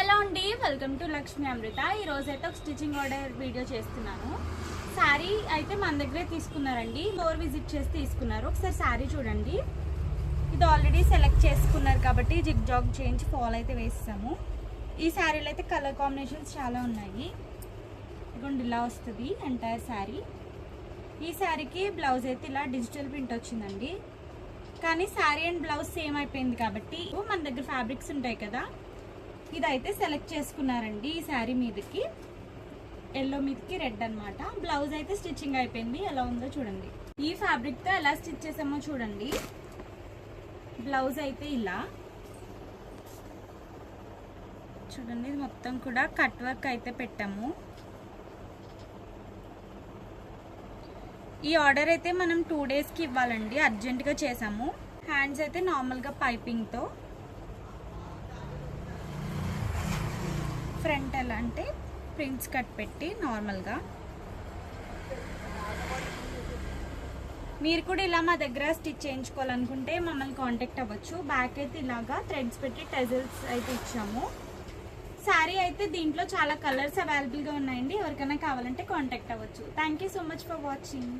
Hello అండి, welcome to Lakshmi అమృత. ఈరోజు అయితే ఒక స్టిచ్చింగ్ ఆర్డర్ వీడియో చేస్తున్నాను. శారీ అయితే మన దగ్గరే తీసుకున్నారండి, డోర్ విజిట్ చేసి తీసుకున్నారు. ఒకసారి శారీ చూడండి. ఇది ఆల్రెడీ సెలెక్ట్ చేసుకున్నారు కాబట్టి జిగ్ జాగ్ చేయించి ఫాల్ అయితే వేస్తాము. ఈ శారీలో అయితే కలర్ కాంబినేషన్స్ చాలా ఉన్నాయి. ఇదిగోండి ఇలా వస్తుంది ఎంటైర్ శారీ. ఈ శారీకి బ్లౌజ్ అయితే ఇలా డిజిటల్ ప్రింట్ వచ్చిందండి. కానీ శారీ అండ్ బ్లౌజ్ సేమ్ అయిపోయింది కాబట్టి మన దగ్గర ఫ్యాబ్రిక్స్ ఉంటాయి కదా, ఇదైతే సెలెక్ట్ చేసుకున్నారండి. ఈ శారీ మీదకి ఎల్లో మీదకి రెడ్ అన్నమాట. బ్లౌజ్ అయితే స్టిచ్చింగ్ అయిపోయింది. ఎలా ఉందో చూడండి. ఈ ఫ్యాబ్రిక్తో ఎలా స్టిచ్ చేసామో చూడండి. బ్లౌజ్ అయితే ఇలా చూడండి, మొత్తం కూడా కట్ వర్క్ అయితే పెట్టాము. ఈ ఆర్డర్ అయితే మనం 2 డేస్కి ఇవ్వాలండి, అర్జెంటుగా చేసాము. హ్యాండ్స్ అయితే నార్మల్గా పైపింగ్తో, ఫ్రంట్ ఎలా అంటే ప్రింట్స్ కట్ పెట్టి నార్మల్గా. మీరు కూడా ఇలా మా దగ్గర స్టిచ్ చేయించుకోవాలనుకుంటే మమ్మల్ని కాంటాక్ట్ అవ్వచ్చు. బ్యాక్ అయితే ఇలాగా థ్రెడ్స్ పెట్టి టెజల్స్ అయితే ఇచ్చాము. శారీ అయితే దీంట్లో చాలా కలర్స్ అవైలబుల్గా ఉన్నాయండి. ఎవరికైనా కావాలంటే కాంటాక్ట్ అవ్వచ్చు. Thank you so much for watching.